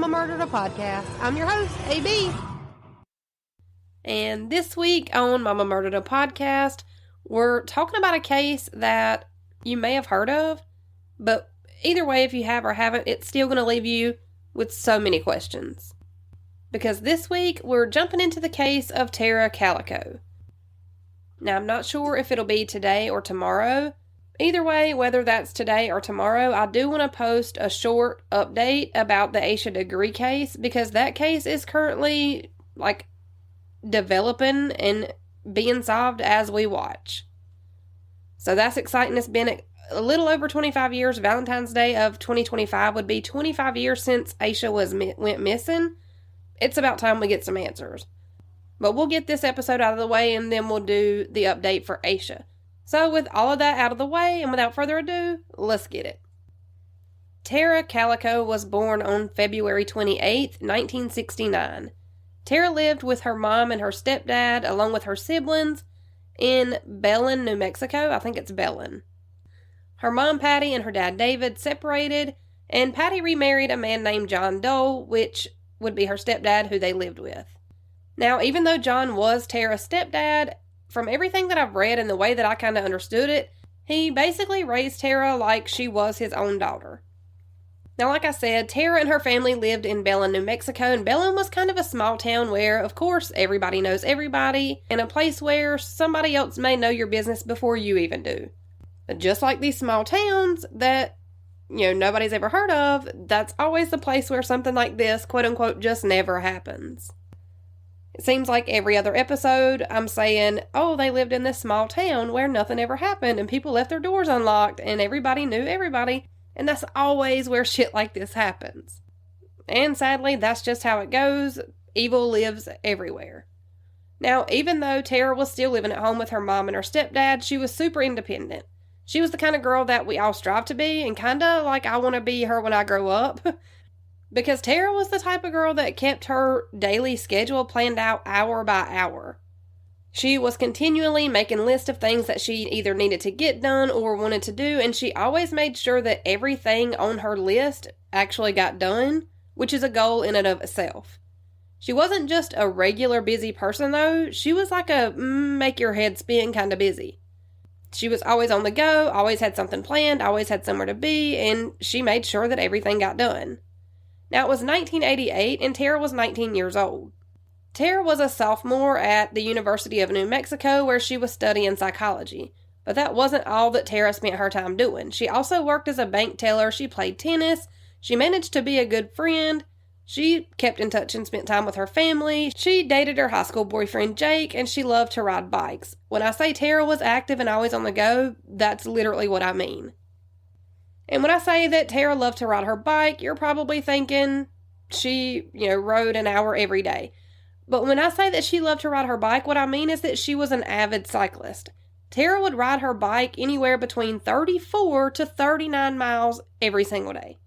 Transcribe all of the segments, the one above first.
Mama Murdered a Podcast. I'm your host, AB. And this week on Mama Murdered a Podcast, we're talking about a case that you may have heard of, but either way, if you have or haven't, it's still going to leave you with so many questions. Because this week, we're jumping into the case of Tara Calico. Now, I'm not sure if it'll be today or tomorrow. Either way, whether that's today or tomorrow, I do want to post a short update about the Aisha Degree case, because that case is currently, developing and being solved as we watch. So that's exciting. It's been a little over 25 years. Valentine's Day of 2025 would be 25 years since Aisha went missing. It's about time we get some answers. But we'll get this episode out of the way, and then we'll do the update for Aisha. So with all of that out of the way, and without further ado, let's get it. Tara Calico was born on February 28th, 1969. Tara lived with her mom and her stepdad, along with her siblings, in Belen, New Mexico. I think it's Belen. Her mom, Patty, and her dad, David, separated, and Patty remarried a man named John Doe, which would be her stepdad, who they lived with. Now, even though John was Tara's stepdad, from everything that I've read and the way that I kind of understood it, he basically raised Tara like she was his own daughter. Now, like I said, Tara and her family lived in Belen, New Mexico, and Belen was kind of a small town where, of course, everybody knows everybody, and a place where somebody else may know your business before you even do. But just like these small towns that, nobody's ever heard of, that's always the place where something like this, quote-unquote, just never happens. It seems like every other episode, I'm saying, oh, they lived in this small town where nothing ever happened and people left their doors unlocked and everybody knew everybody, and that's always where shit like this happens. And sadly, that's just how it goes. Evil lives everywhere. Now, even though Tara was still living at home with her mom and her stepdad, she was super independent. She was the kind of girl that we all strive to be, and kind of like I want to be her when I grow up. Because Tara was the type of girl that kept her daily schedule planned out hour by hour. She was continually making lists of things that she either needed to get done or wanted to do, and she always made sure that everything on her list actually got done, which is a goal in and of itself. She wasn't just a regular busy person, though. She was like a make your head spin kind of busy. She was always on the go, always had something planned, always had somewhere to be, and she made sure that everything got done. Now, it was 1988, and Tara was 19 years old. Tara was a sophomore at the University of New Mexico, where she was studying psychology. But that wasn't all that Tara spent her time doing. She also worked as a bank teller, she played tennis, she managed to be a good friend, she kept in touch and spent time with her family, she dated her high school boyfriend Jake, and she loved to ride bikes. When I say Tara was active and always on the go, that's literally what I mean. And when I say that Tara loved to ride her bike, you're probably thinking she, rode an hour every day. But when I say that she loved to ride her bike, what I mean is that she was an avid cyclist. Tara would ride her bike anywhere between 34 to 39 miles every single day.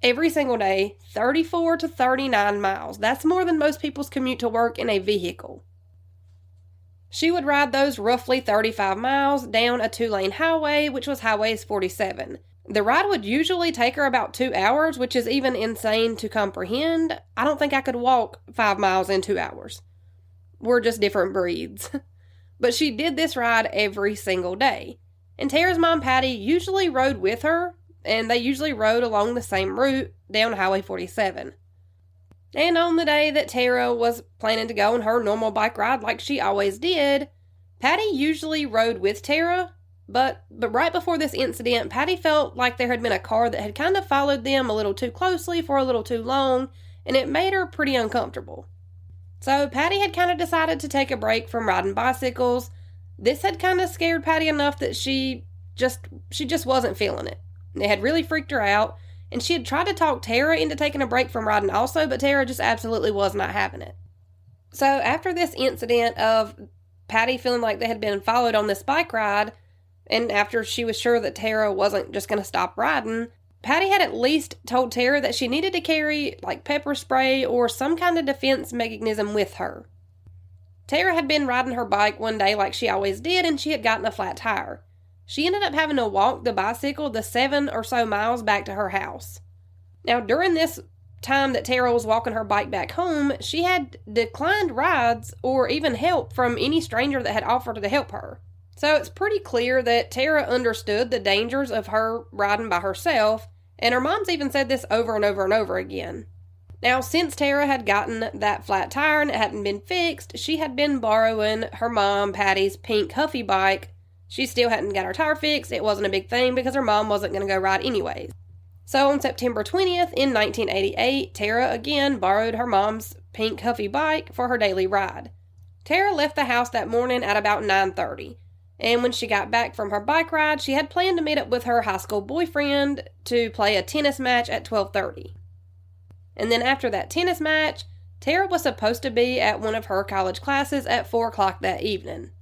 Every single day, 34 to 39 miles. That's more than most people's commute to work in a vehicle. She would ride those roughly 35 miles down a 2-lane highway, which was Highway 47. The ride would usually take her about 2 hours, which is even insane to comprehend. I don't think I could walk 5 miles in 2 hours. We're just different breeds. But she did this ride every single day. And Tara's mom, Patty, usually rode with her, and they usually rode along the same route down Highway 47. And on the day that Tara was planning to go on her normal bike ride like she always did, Patty usually rode with Tara, but right before this incident, Patty felt like there had been a car that had kind of followed them a little too closely for a little too long, and it made her pretty uncomfortable. So Patty had kind of decided to take a break from riding bicycles. This had kind of scared Patty enough that she just wasn't feeling it. It had really freaked her out, and she had tried to talk Tara into taking a break from riding also, but Tara just absolutely was not having it. So after this incident of Patty feeling like they had been followed on this bike ride, and after she was sure that Tara wasn't just going to stop riding, Patty had at least told Tara that she needed to carry pepper spray or some kind of defense mechanism with her. Tara had been riding her bike one day like she always did, and she had gotten a flat tire. She ended up having to walk the bicycle the 7 or so miles back to her house. Now, during this time that Tara was walking her bike back home, she had declined rides or even help from any stranger that had offered to help her. So it's pretty clear that Tara understood the dangers of her riding by herself, and her mom's even said this over and over and over again. Now, since Tara had gotten that flat tire and it hadn't been fixed, she had been borrowing her mom, Patty's pink Huffy bike. She still hadn't got her tire fixed. It wasn't a big thing because her mom wasn't going to go ride anyways. So on September 20th in 1988, Tara again borrowed her mom's pink Huffy bike for her daily ride. Tara left the house that morning at about 9:30. And when she got back from her bike ride, she had planned to meet up with her high school boyfriend to play a tennis match at 12:30. And then after that tennis match, Tara was supposed to be at one of her college classes at 4 o'clock that evening.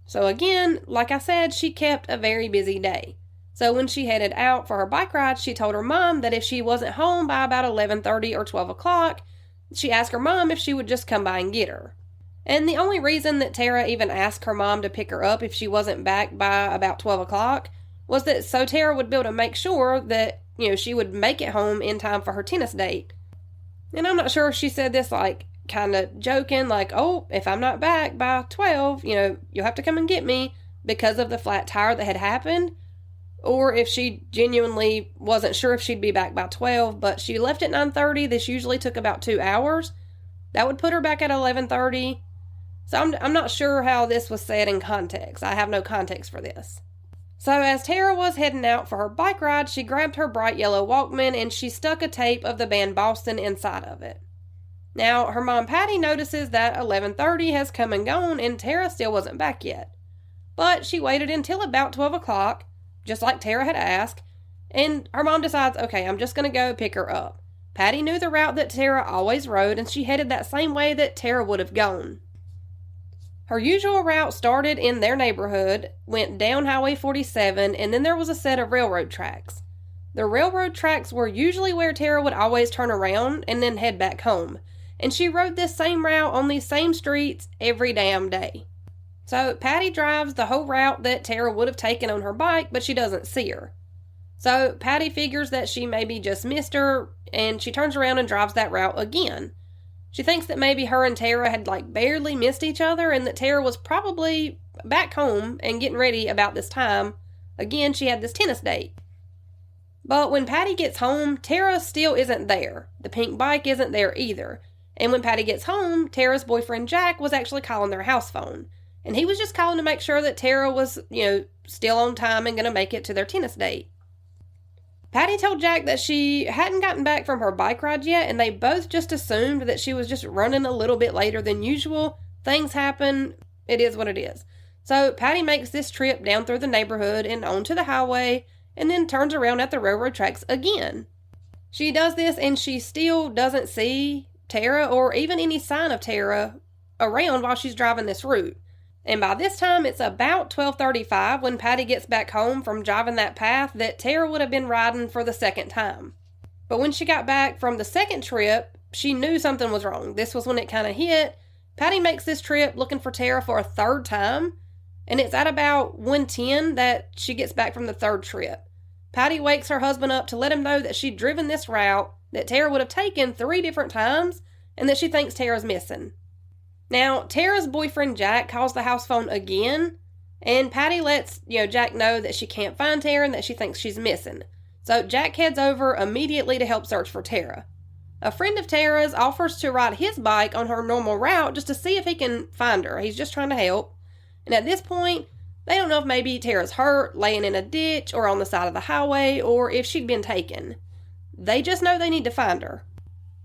So again, like I said, she kept a very busy day. So when she headed out for her bike ride, she told her mom that if she wasn't home by about 11:30 or 12 o'clock, she asked her mom if she would just come by and get her. And the only reason that Tara even asked her mom to pick her up if she wasn't back by about 12 o'clock was that so Tara would be able to make sure that, she would make it home in time for her tennis date. And I'm not sure if she said this kind of joking, oh, if I'm not back by 12, you'll have to come and get me because of the flat tire that had happened, or if she genuinely wasn't sure if she'd be back by 12, but she left at 9:30. This usually took about 2 hours. That would put her back at 11:30. So I'm not sure how this was said in context. I have no context for this. So as Tara was heading out for her bike ride, she grabbed her bright yellow Walkman and she stuck a tape of the band Boston inside of it. Now, her mom Patty notices that 11:30 has come and gone and Tara still wasn't back yet. But she waited until about 12 o'clock, just like Tara had asked, and her mom decides, okay, I'm just going to go pick her up. Patty knew the route that Tara always rode, and she headed that same way that Tara would have gone. Her usual route started in their neighborhood, went down Highway 47, and then there was a set of railroad tracks. The railroad tracks were usually where Tara would always turn around and then head back home, and she rode this same route on these same streets every damn day. So Patty drives the whole route that Tara would have taken on her bike, but she doesn't see her. So Patty figures that she maybe just missed her, and she turns around and drives that route again. She thinks that maybe her and Tara had barely missed each other and that Tara was probably back home and getting ready about this time. Again, she had this tennis date. But when Patty gets home, Tara still isn't there. The pink bike isn't there either. And when Patty gets home, Tara's boyfriend Jack was actually calling their house phone. And he was just calling to make sure that Tara was, still on time and going to make it to their tennis date. Patty told Jack that she hadn't gotten back from her bike ride yet, and they both just assumed that she was just running a little bit later than usual. Things happen. It is what it is. So Patty makes this trip down through the neighborhood and onto the highway, and then turns around at the railroad tracks again. She does this, and she still doesn't see Tara or even any sign of Tara around while she's driving this route. And by this time, it's about 12:35 when Patty gets back home from driving that path that Tara would have been riding for the second time. But when she got back from the second trip, she knew something was wrong. This was when it kind of hit. Patty makes this trip looking for Tara for a third time, and it's at about 1:10 that she gets back from the third trip. Patty wakes her husband up to let him know that she'd driven this route that Tara would have taken 3 different times, and that she thinks Tara's missing. Now, Tara's boyfriend Jack calls the house phone again, and Patty lets, Jack know that she can't find Tara and that she thinks she's missing. So Jack heads over immediately to help search for Tara. A friend of Tara's offers to ride his bike on her normal route just to see if he can find her. He's just trying to help. And at this point, they don't know if maybe Tara's hurt, laying in a ditch, or on the side of the highway, or if she'd been taken. They just know they need to find her.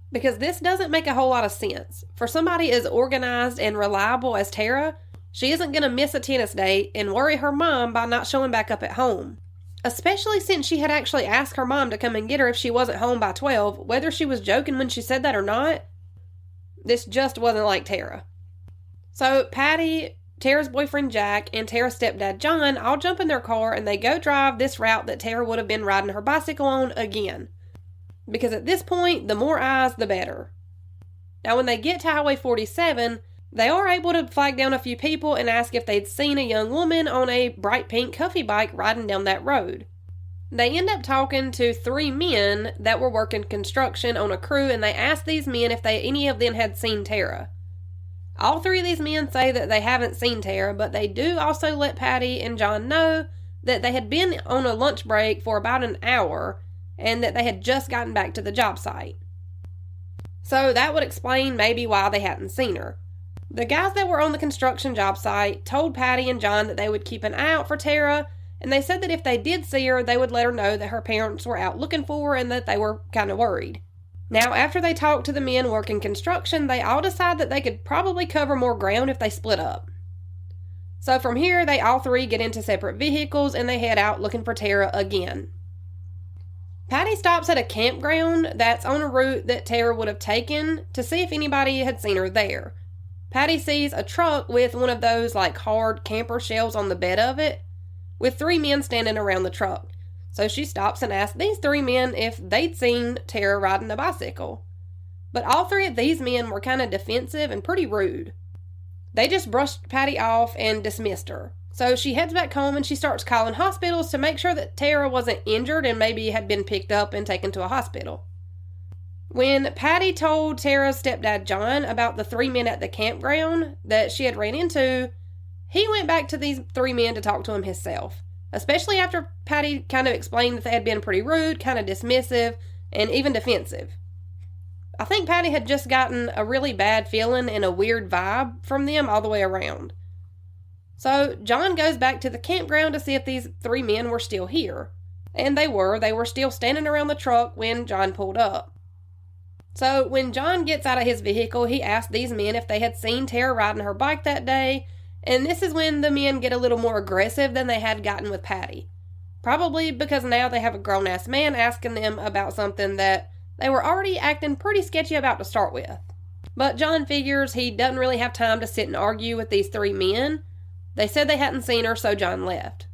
Because this doesn't make a whole lot of sense. For somebody as organized and reliable as Tara, she isn't going to miss a tennis date and worry her mom by not showing back up at home. Especially since she had actually asked her mom to come and get her if she wasn't home by 12, whether she was joking when she said that or not. This just wasn't like Tara. So Patty, Tara's boyfriend Jack, and Tara's stepdad John all jump in their car and they go drive this route that Tara would have been riding her bicycle on again. Because at this point, the more eyes, the better. Now, when they get to Highway 47, they are able to flag down a few people and ask if they'd seen a young woman on a bright pink Huffy bike riding down that road. They end up talking to 3 men that were working construction on a crew, and they asked these men if any of them had seen Tara. All 3 of these men say that they haven't seen Tara, but they do also let Patty and John know that they had been on a lunch break for about an hour and that they had just gotten back to the job site. So that would explain maybe why they hadn't seen her. The guys that were on the construction job site told Patty and John that they would keep an eye out for Tara, and they said that if they did see her, they would let her know that her parents were out looking for her and that they were kind of worried. Now, after they talked to the men working construction, they all decided that they could probably cover more ground if they split up. So from here, they all 3 get into separate vehicles and they head out looking for Tara again. Patty stops at a campground that's on a route that Tara would have taken to see if anybody had seen her there. Patty sees a truck with one of those hard camper shells on the bed of it, with 3 men standing around the truck. So she stops and asks these 3 men if they'd seen Tara riding a bicycle. But all 3 of these men were kind of defensive and pretty rude. They just brushed Patty off and dismissed her. So she heads back home and she starts calling hospitals to make sure that Tara wasn't injured and maybe had been picked up and taken to a hospital. When Patty told Tara's stepdad John about the 3 men at the campground that she had ran into, he went back to these 3 men to talk to him himself, especially after Patty kind of explained that they had been pretty rude, kind of dismissive, and even defensive. I think Patty had just gotten a really bad feeling and a weird vibe from them all the way around. So John goes back to the campground to see if these 3 men were still here. And they were. They were still standing around the truck when John pulled up. So when John gets out of his vehicle, he asks these men if they had seen Tara riding her bike that day. And this is when the men get a little more aggressive than they had gotten with Patty. Probably because now they have a grown-ass man asking them about something that they were already acting pretty sketchy about to start with. But John figures he doesn't really have time to sit and argue with these 3 men. They said they hadn't seen her, so John left.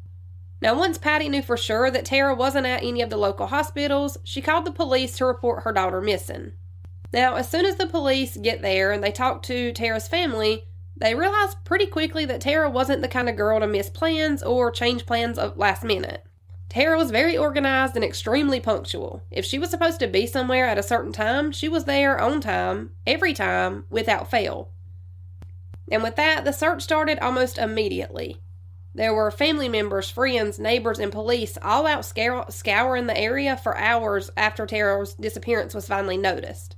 Now, once Patty knew for sure that Tara wasn't at any of the local hospitals, she called the police to report her daughter missing. Now, as soon as the police get there and they talk to Tara's family, they realize pretty quickly that Tara wasn't the kind of girl to miss plans or change plans last minute. Tara was very organized and extremely punctual. If she was supposed to be somewhere at a certain time, she was there on time, every time, without fail. And with that, the search started almost immediately. There were family members, friends, neighbors, and police all out scouring the area for hours after Tara's disappearance was finally noticed.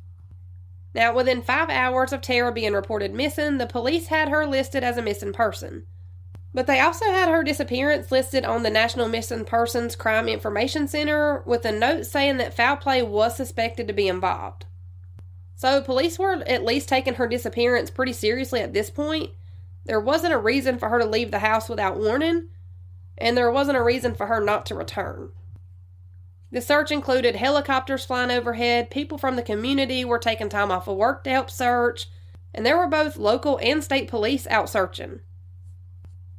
Now, within 5 hours of Tara being reported missing, the police had her listed as a missing person. But they also had her disappearance listed on the National Missing Persons Crime Information Center with a note saying that foul play was suspected to be involved. So police were at least taking her disappearance pretty seriously at this point. There wasn't a reason for her to leave the house without warning, and there wasn't a reason for her not to return. The search included helicopters flying overhead, people from the community were taking time off of work to help search, and there were both local and state police out searching.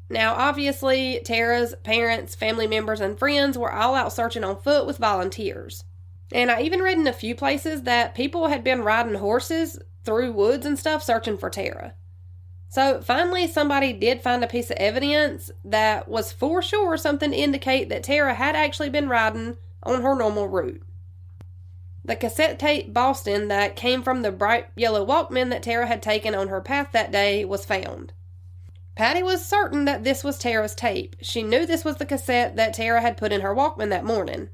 Now, obviously, Tara's parents, family members, and friends were all out searching on foot with volunteers. And I even read in a few places that people had been riding horses through woods and stuff searching for Tara. So finally, somebody did find a piece of evidence that was for sure something to indicate that Tara had actually been riding on her normal route. The cassette tape Boston that came from the bright yellow Walkman that Tara had taken on her path that day was found. Patty was certain that this was Tara's tape. She knew this was the cassette that Tara had put in her Walkman that morning.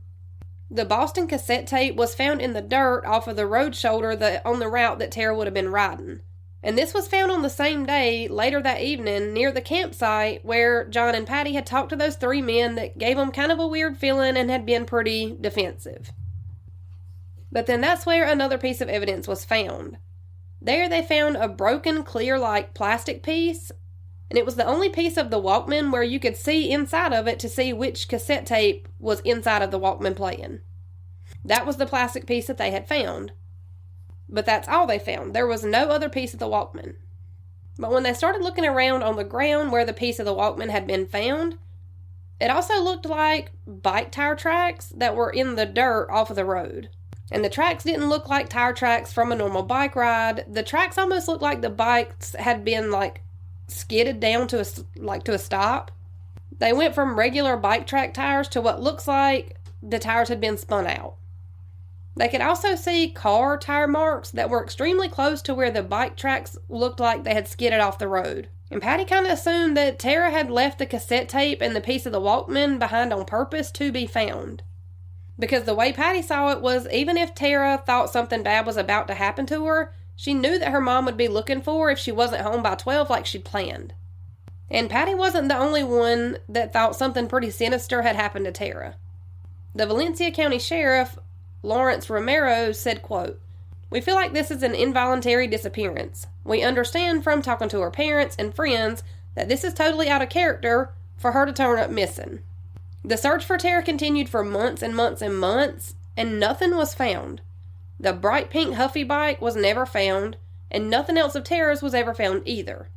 The Boston cassette tape was found in the dirt off of the road shoulder on the route that Tara would have been riding. And this was found on the same day, later that evening, near the campsite where John and Patty had talked to those 3 men that gave them kind of a weird feeling and had been pretty defensive. But then that's where another piece of evidence was found. There they found a broken, clear-like plastic piece, and it was the only piece of the Walkman where you could see inside of it to see which cassette tape was inside of the Walkman playing. That was the plastic piece that they had found. But that's all they found. There was no other piece of the Walkman. But when they started looking around on the ground where the piece of the Walkman had been found, it also looked like bike tire tracks that were in the dirt off of the road. And the tracks didn't look like tire tracks from a normal bike ride. The tracks almost looked like the bikes had been skidded down to a stop. They went from regular bike track tires to what looks like the tires had been spun out. They could also see car tire marks that were extremely close to where the bike tracks looked like they had skidded off the road. And Patty kind of assumed that Tara had left the cassette tape and the piece of the Walkman behind on purpose to be found. Because the way Patty saw it was, even if Tara thought something bad was about to happen to her, she knew that her mom would be looking for her if she wasn't home by 12 like she'd planned. And Patty wasn't the only one that thought something pretty sinister had happened to Tara. The Valencia County Sheriff, Lawrence Romero, said, quote, "We feel like this is an involuntary disappearance. We understand from talking to her parents and friends that this is totally out of character for her to turn up missing." The search for Tara continued for months and months and months, and nothing was found. The bright pink Huffy bike was never found, and nothing else of Tara's was ever found either.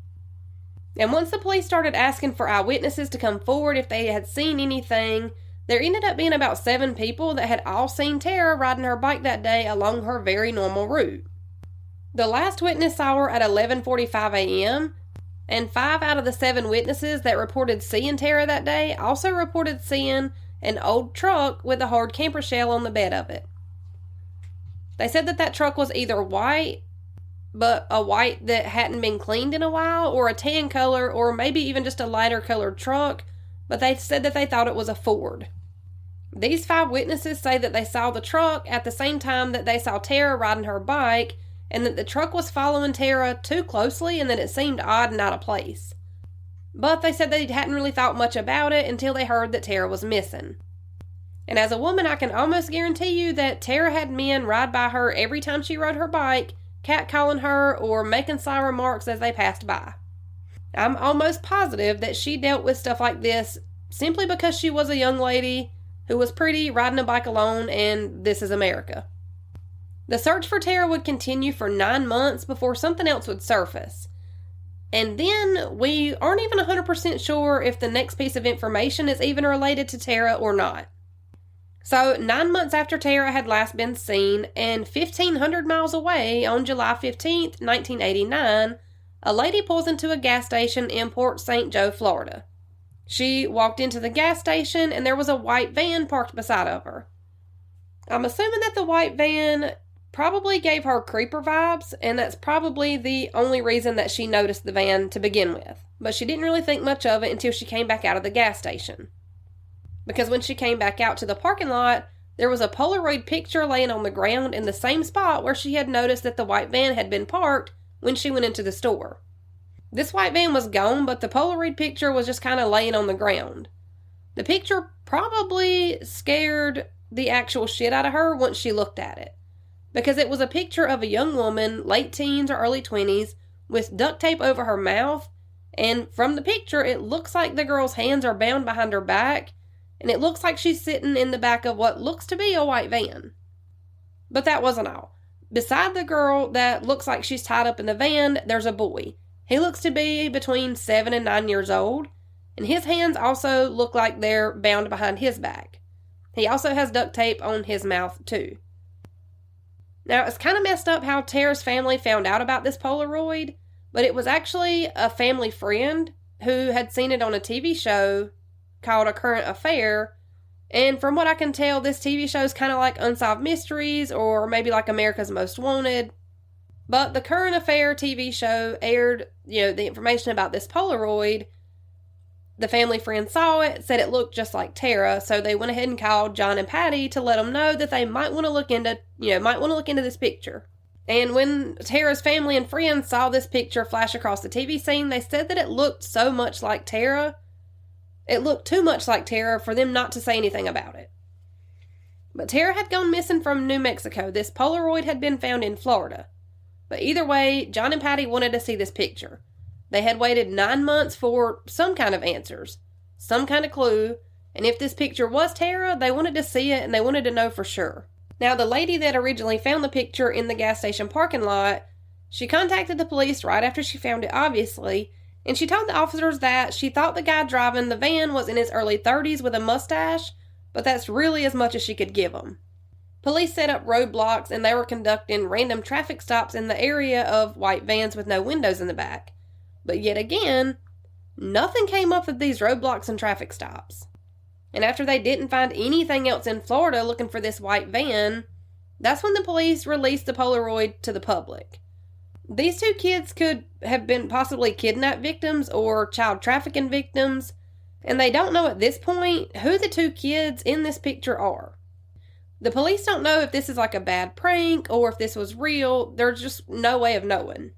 And once the police started asking for eyewitnesses to come forward if they had seen anything, there ended up being about 7 people that had all seen Tara riding her bike that day along her very normal route. The last witness saw her at 11:45 a.m., and 5 out of the 7 witnesses that reported seeing Tara that day also reported seeing an old truck with a hard camper shell on the bed of it. They said that truck was either white, but a white that hadn't been cleaned in a while, or a tan color, or maybe even just a lighter colored truck, but they said that they thought it was a Ford. These 5 witnesses say that they saw the truck at the same time that they saw Tara riding her bike, and that the truck was following Tara too closely and that it seemed odd and out of place. But they said they hadn't really thought much about it until they heard that Tara was missing. And as a woman, I can almost guarantee you that Tara had men ride by her every time she rode her bike, catcalling her or making sly remarks as they passed by. I'm almost positive that she dealt with stuff like this simply because she was a young lady who was pretty, riding a bike alone, and this is America. The search for Tara would continue for 9 months before something else would surface. And then we aren't even 100% sure if the next piece of information is even related to Tara or not. So 9 months after Tara had last been seen, and 1,500 miles away on July 15th, 1989, a lady pulls into a gas station in Port St. Joe, Florida. She walked into the gas station and there was a white van parked beside of her. I'm assuming that the white van probably gave her creeper vibes, and that's probably the only reason that she noticed the van to begin with. But she didn't really think much of it until she came back out of the gas station. Because when she came back out to the parking lot, there was a Polaroid picture laying on the ground in the same spot where she had noticed that the white van had been parked when she went into the store. This white van was gone, but the Polaroid picture was just kind of laying on the ground. The picture probably scared the actual shit out of her once she looked at it, because it was a picture of a young woman, late teens or early 20s, with duct tape over her mouth, and from the picture it looks like the girl's hands are bound behind her back, and it looks like she's sitting in the back of what looks to be a white van. But that wasn't all. Beside the girl that looks like she's tied up in the van, there's a boy. He looks to be between 7 and 9 years old, and his hands also look like they're bound behind his back. He also has duct tape on his mouth too. Now, it's kind of messed up how Tara's family found out about this Polaroid, but it was actually a family friend who had seen it on a TV show called A Current Affair, and from what I can tell, this TV show is kind of like Unsolved Mysteries, or maybe like America's Most Wanted. But the Current Affair TV show aired, the information about this Polaroid. The family friend saw it, said it looked just like Tara, so they went ahead and called John and Patty to let them know that they might want to look into this picture. And when Tara's family and friends saw this picture flash across the TV scene, they said that it looked so much like Tara. It looked too much like Tara for them not to say anything about it. But Tara had gone missing from New Mexico. This Polaroid had been found in Florida. But either way, John and Patty wanted to see this picture. They had waited 9 months for some kind of answers, some kind of clue, and if this picture was Tara, they wanted to see it and they wanted to know for sure. Now, the lady that originally found the picture in the gas station parking lot, she contacted the police right after she found it, obviously, and she told the officers that she thought the guy driving the van was in his early 30s with a mustache, but that's really as much as she could give them. Police set up roadblocks and they were conducting random traffic stops in the area of white vans with no windows in the back. But yet again, nothing came up of these roadblocks and traffic stops. And after they didn't find anything else in Florida looking for this white van, that's when the police released the Polaroid to the public. These two kids could have been possibly kidnapped victims or child trafficking victims, and they don't know at this point who the two kids in this picture are. The police don't know if this is like a bad prank or if this was real. There's just no way of knowing.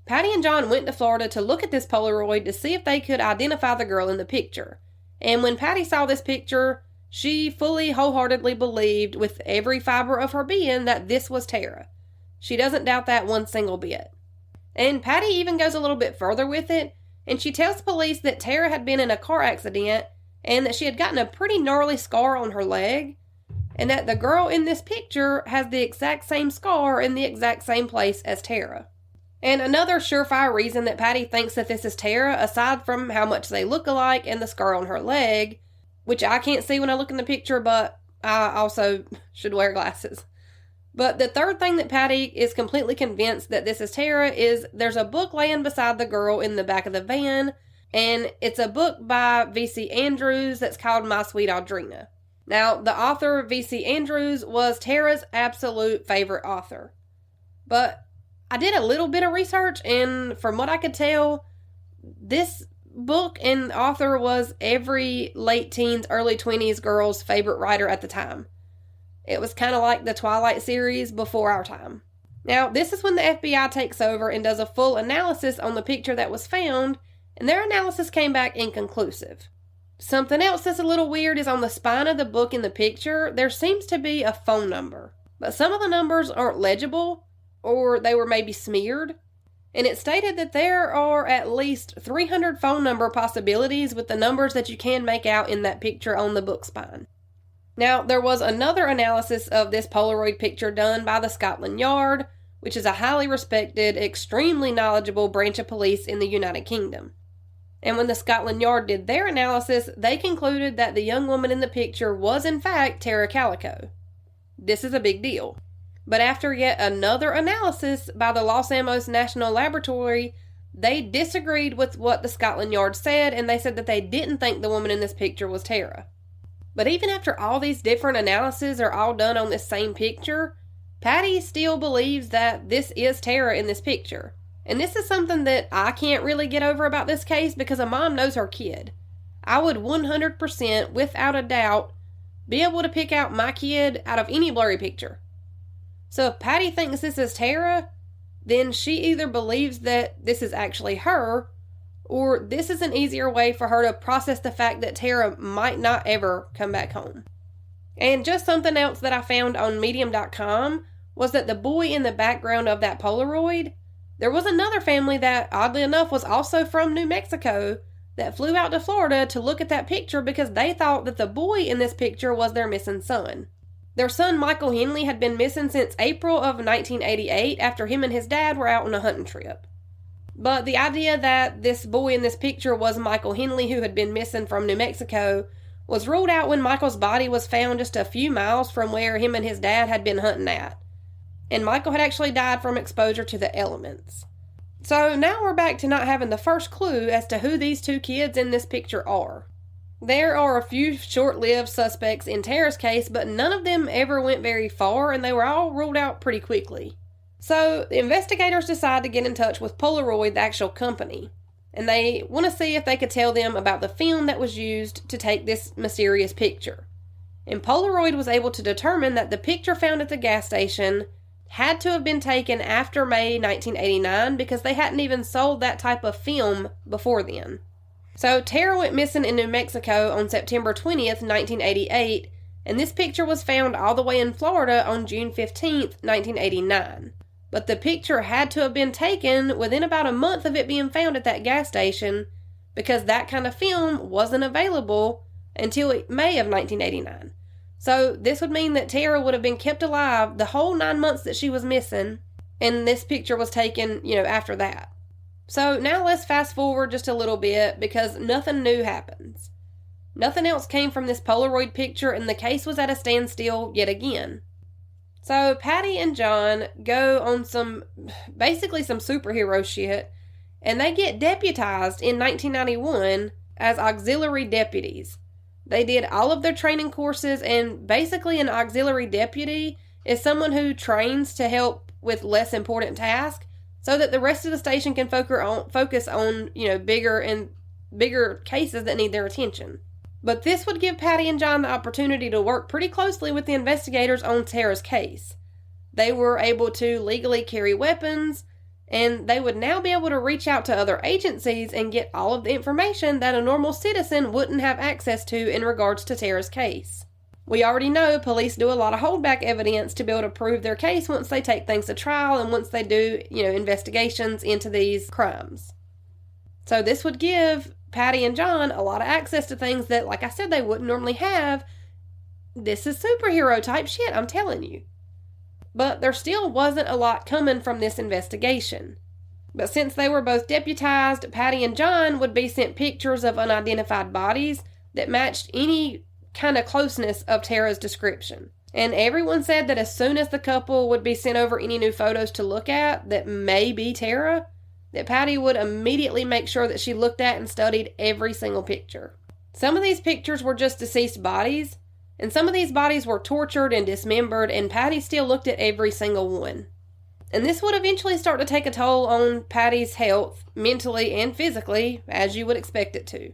Patty and John went to Florida to look at this Polaroid to see if they could identify the girl in the picture. And when Patty saw this picture, she fully, wholeheartedly believed with every fiber of her being that this was Tara. She doesn't doubt that one single bit. And Patty even goes a little bit further with it, and she tells police that Tara had been in a car accident and that she had gotten a pretty gnarly scar on her leg, and that the girl in this picture has the exact same scar in the exact same place as Tara. And another surefire reason that Patty thinks that this is Tara, aside from how much they look alike and the scar on her leg, which I can't see when I look in the picture, but I also should wear glasses. But the third thing that Patty is completely convinced that this is Tara is there's a book laying beside the girl in the back of the van, and it's a book by V.C. Andrews that's called My Sweet Audrina. Now, the author, V.C. Andrews, was Tara's absolute favorite author. But I did a little bit of research, and from what I could tell, this book and author was every late teens, early 20s girl's favorite writer at the time. It was kind of like the Twilight series before our time. Now, this is when the FBI takes over and does a full analysis on the picture that was found, and their analysis came back inconclusive. Something else that's a little weird is on the spine of the book in the picture, there seems to be a phone number. But some of the numbers aren't legible, or they were maybe smeared. And it stated that there are at least 300 phone number possibilities with the numbers that you can make out in that picture on the book spine. Now, there was another analysis of this Polaroid picture done by the Scotland Yard, which is a highly respected, extremely knowledgeable branch of police in the United Kingdom. And when the Scotland Yard did their analysis, they concluded that the young woman in the picture was in fact Tara Calico. This is a big deal. But after yet another analysis by the Los Alamos National Laboratory, they disagreed with what the Scotland Yard said, and they said that they didn't think the woman in this picture was Tara. But even after all these different analyses are all done on this same picture, Patty still believes that this is Tara in this picture. And this is something that I can't really get over about this case because a mom knows her kid. I would 100%, without a doubt, be able to pick out my kid out of any blurry picture. So if Patty thinks this is Tara, then she either believes that this is actually her, or this is an easier way for her to process the fact that Tara might not ever come back home. And just something else that I found on Medium.com was that the boy in the background of that Polaroid, there was another family that, oddly enough, was also from New Mexico that flew out to Florida to look at that picture because they thought that the boy in this picture was their missing son. Their son, Michael Henley, had been missing since April of 1988 after him and his dad were out on a hunting trip. But the idea that this boy in this picture was Michael Henley, who had been missing from New Mexico, was ruled out when Michael's body was found just a few miles from where him and his dad had been hunting at. And Michael had actually died from exposure to the elements. So now we're back to not having the first clue as to who these two kids in this picture are. There are a few short-lived suspects in Tara's case, but none of them ever went very far, and they were all ruled out pretty quickly. So the investigators decide to get in touch with Polaroid, the actual company, and they want to see if they could tell them about the film that was used to take this mysterious picture. And Polaroid was able to determine that the picture found at the gas station had to have been taken after May 1989 because they hadn't even sold that type of film before then. So Tara went missing in New Mexico on September 20th, 1988, and this picture was found all the way in Florida on June 15th, 1989. But the picture had to have been taken within about a month of it being found at that gas station because that kind of film wasn't available until May of 1989. So this would mean that Tara would have been kept alive the whole 9 months that she was missing, and this picture was taken, after that. So now let's fast forward just a little bit because nothing new happens. Nothing else came from this Polaroid picture, and the case was at a standstill yet again. So Patty and John go on basically some superhero shit, and they get deputized in 1991 as auxiliary deputies. They did all of their training courses, and basically an auxiliary deputy is someone who trains to help with less important tasks so that the rest of the station can focus on bigger cases that need their attention. But this would give Patty and John the opportunity to work pretty closely with the investigators on Tara's case. They were able to legally carry weapons, and they would now be able to reach out to other agencies and get all of the information that a normal citizen wouldn't have access to in regards to Tara's case. We already know police do a lot of holdback evidence to be able to prove their case once they take things to trial and once they do, investigations into these crimes. So this would give Patty and John a lot of access to things that, like I said, they wouldn't normally have. This is superhero type shit, I'm telling you. But there still wasn't a lot coming from this investigation. But since they were both deputized, Patty and John would be sent pictures of unidentified bodies that matched any kind of closeness of Tara's description. And everyone said that as soon as the couple would be sent over any new photos to look at that may be Tara, that Patty would immediately make sure that she looked at and studied every single picture. Some of these pictures were just deceased bodies, and some of these bodies were tortured and dismembered, and Patty still looked at every single one. And this would eventually start to take a toll on Patty's health, mentally and physically, as you would expect it to.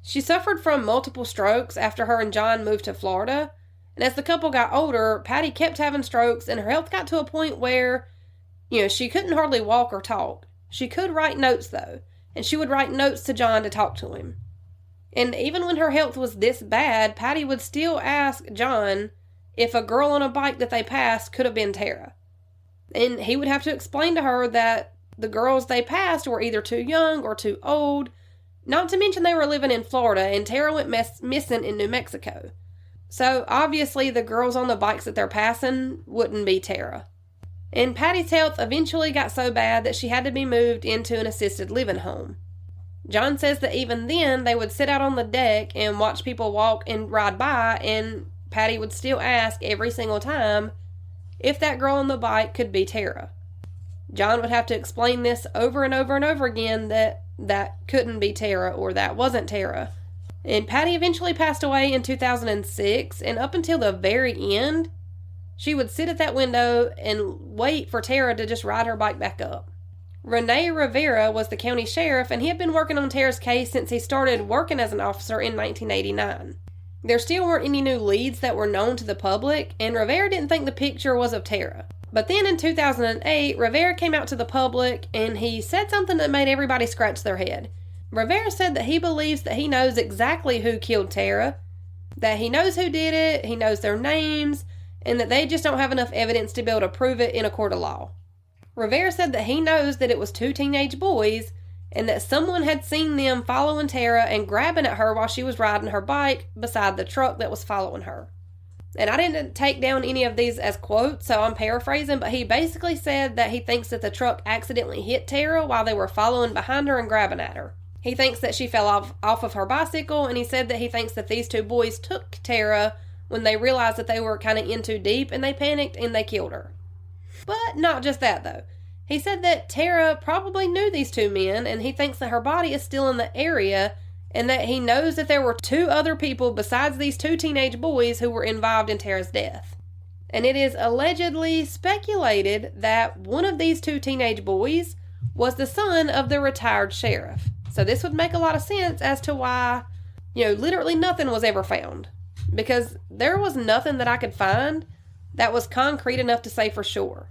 She suffered from multiple strokes after her and John moved to Florida, and as the couple got older, Patty kept having strokes, and her health got to a point where, she couldn't hardly walk or talk. She could write notes, though, and she would write notes to John to talk to him. And even when her health was this bad, Patty would still ask John if a girl on a bike that they passed could have been Tara. And he would have to explain to her that the girls they passed were either too young or too old, not to mention they were living in Florida, and Tara went missing in New Mexico. So obviously the girls on the bikes that they're passing wouldn't be Tara. And Patty's health eventually got so bad that she had to be moved into an assisted living home. John says that even then, they would sit out on the deck and watch people walk and ride by, and Patty would still ask every single time if that girl on the bike could be Tara. John would have to explain this over and over and over again that couldn't be Tara or that wasn't Tara. And Patty eventually passed away in 2006, and up until the very end, she would sit at that window and wait for Tara to just ride her bike back up. Rene Rivera was the county sheriff, and he had been working on Tara's case since he started working as an officer in 1989. There still weren't any new leads that were known to the public, and Rivera didn't think the picture was of Tara. But then in 2008, Rivera came out to the public, and he said something that made everybody scratch their head. Rivera said that he believes that he knows exactly who killed Tara, that he knows who did it, he knows their names, and that they just don't have enough evidence to be able to prove it in a court of law. Rivera said that he knows that it was two teenage boys and that someone had seen them following Tara and grabbing at her while she was riding her bike beside the truck that was following her. And I didn't take down any of these as quotes, so I'm paraphrasing, but he basically said that he thinks that the truck accidentally hit Tara while they were following behind her and grabbing at her. He thinks that she fell off of her bicycle, and he said that he thinks that these two boys took Tara when they realized that they were kind of in too deep, and they panicked and they killed her. But not just that, though. He said that Tara probably knew these two men, and he thinks that her body is still in the area, and that he knows that there were two other people besides these two teenage boys who were involved in Tara's death. And it is allegedly speculated that one of these two teenage boys was the son of the retired sheriff. So this would make a lot of sense as to why, literally nothing was ever found. Because there was nothing that I could find that was concrete enough to say for sure.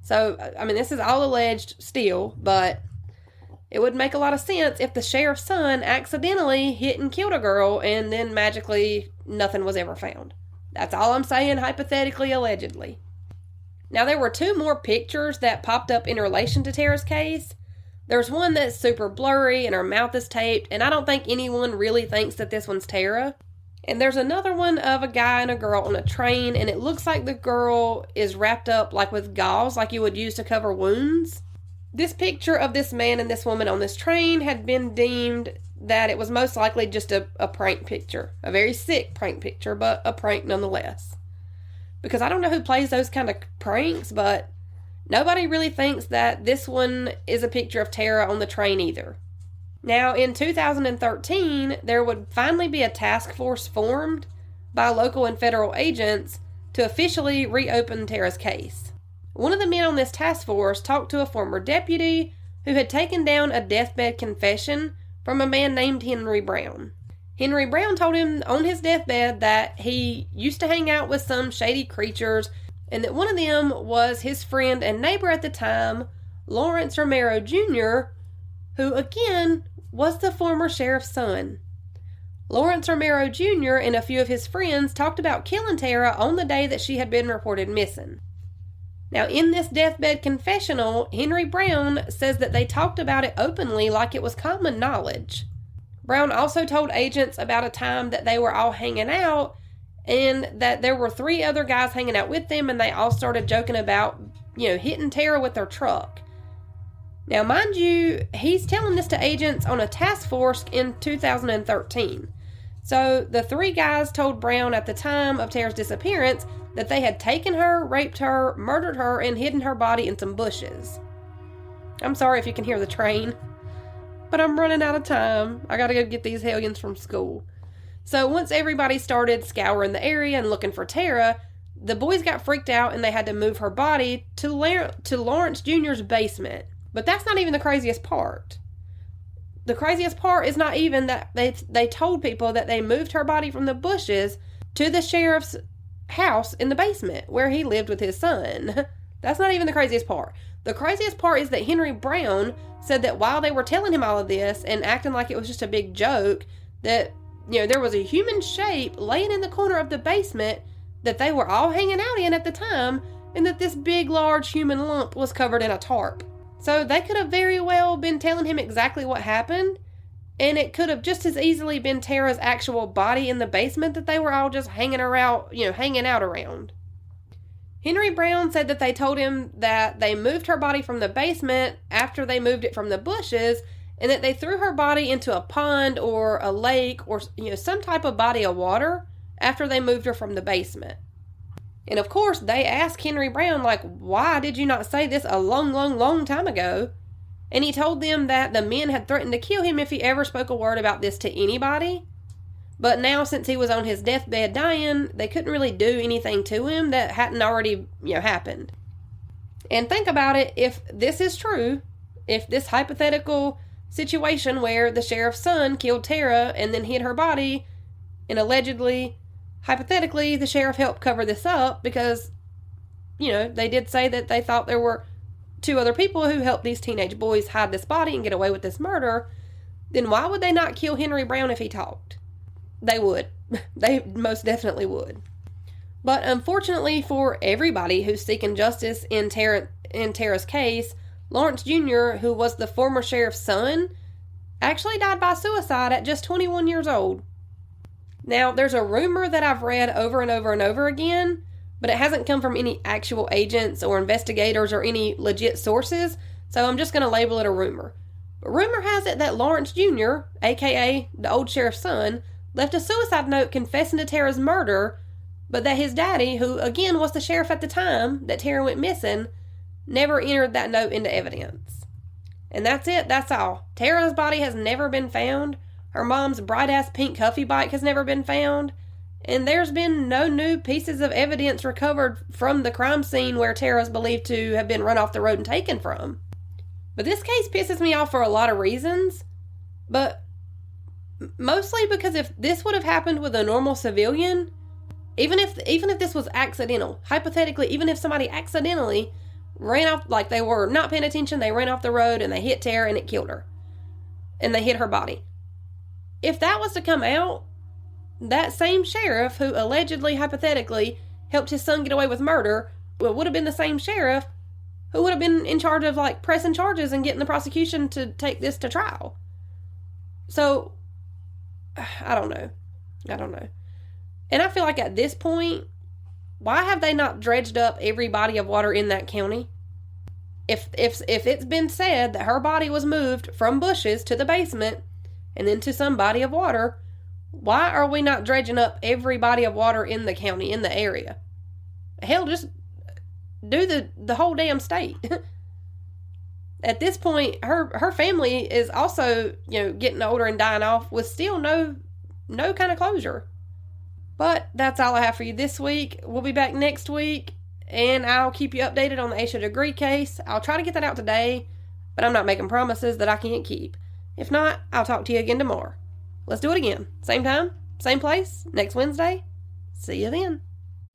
So, this is all alleged still, but it would make a lot of sense if the sheriff's son accidentally hit and killed a girl and then magically nothing was ever found. That's all I'm saying, hypothetically, allegedly. Now, there were two more pictures that popped up in relation to Tara's case. There's one that's super blurry and her mouth is taped, and I don't think anyone really thinks that this one's Tara. And there's another one of a guy and a girl on a train, and it looks like the girl is wrapped up like with gauze, like you would use to cover wounds. This picture of this man and this woman on this train had been deemed that it was most likely just a prank picture. A very sick prank picture, but a prank nonetheless. Because I don't know who plays those kind of pranks, but nobody really thinks that this one is a picture of Tara on the train either. Now, in 2013, there would finally be a task force formed by local and federal agents to officially reopen Tara's case. One of the men on this task force talked to a former deputy who had taken down a deathbed confession from a man named Henry Brown. Henry Brown told him on his deathbed that he used to hang out with some shady creatures and that one of them was his friend and neighbor at the time, Lawrence Romero Jr., who again was the former sheriff's son. Lawrence Romero Jr. and a few of his friends talked about killing Tara on the day that she had been reported missing. Now, in this deathbed confessional, Henry Brown says that they talked about it openly like it was common knowledge. Brown also told agents about a time that they were all hanging out and that there were 3 other guys hanging out with them and they all started joking about, hitting Tara with their truck. Now, mind you, he's telling this to agents on a task force in 2013. So the 3 guys told Brown at the time of Tara's disappearance that they had taken her, raped her, murdered her, and hidden her body in some bushes. I'm sorry if you can hear the train, but I'm running out of time. I gotta go get these hellions from school. So once everybody started scouring the area and looking for Tara, the boys got freaked out and they had to move her body to Lawrence Jr.'s basement. But that's not even the craziest part. The craziest part is not even that they told people that they moved her body from the bushes to the sheriff's house in the basement where he lived with his son. That's not even the craziest part. The craziest part is that Henry Brown said that while they were telling him all of this and acting like it was just a big joke, that, there was a human shape laying in the corner of the basement that they were all hanging out in at the time, and that this big, large human lump was covered in a tarp. So they could have very well been telling him exactly what happened, and it could have just as easily been Tara's actual body in the basement that they were all just hanging out around. Henry Brown said that they told him that they moved her body from the basement after they moved it from the bushes, and that they threw her body into a pond or a lake or some type of body of water after they moved her from the basement. And of course, they asked Henry Brown, why did you not say this a long, long, long time ago? And he told them that the men had threatened to kill him if he ever spoke a word about this to anybody. But now, since he was on his deathbed dying, they couldn't really do anything to him that hadn't already, happened. And think about it, if this is true, if this hypothetical situation where the sheriff's son killed Tara and then hid her body, and allegedly, hypothetically, the sheriff helped cover this up because, they did say that they thought there were 2 other people who helped these teenage boys hide this body and get away with this murder, then why would they not kill Henry Brown if he talked? They would. They most definitely would. But unfortunately for everybody who's seeking justice in Tara's case, Lawrence Jr., who was the former sheriff's son, actually died by suicide at just 21 years old. Now, there's a rumor that I've read over and over and over again, but it hasn't come from any actual agents or investigators or any legit sources, so I'm just going to label it a rumor. But rumor has it that Lawrence Jr., aka the old sheriff's son, left a suicide note confessing to Tara's murder, but that his daddy, who again was the sheriff at the time that Tara went missing, never entered that note into evidence. And that's it, that's all. Tara's body has never been found. Her mom's bright-ass pink Huffy bike has never been found. And there's been no new pieces of evidence recovered from the crime scene where Tara's believed to have been run off the road and taken from. But this case pisses me off for a lot of reasons. But mostly because if this would have happened with a normal civilian, even if this was accidental, hypothetically, even if somebody accidentally ran off, like they were not paying attention, they ran off the road and they hit Tara and it killed her. And they hit her body. If that was to come out, that same sheriff who allegedly, hypothetically, helped his son get away with murder would have been the same sheriff who would have been in charge of pressing charges and getting the prosecution to take this to trial. So, I don't know. And I feel like at this point, why have they not dredged up every body of water in that county? If it's been said that her body was moved from bushes to the basement and then to some body of water, why are we not dredging up every body of water in the county, in the area? Hell, just do the whole damn state. At this point, her family is also, getting older and dying off with still no kind of closure. But that's all I have for you this week. We'll be back next week, and I'll keep you updated on the Aisha degree case. I'll try to get that out today, but I'm not making promises that I can't keep. If not, I'll talk to you again tomorrow. Let's do it again. Same time, same place, next Wednesday. See you then.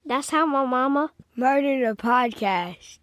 That's how my mama murdered a podcast.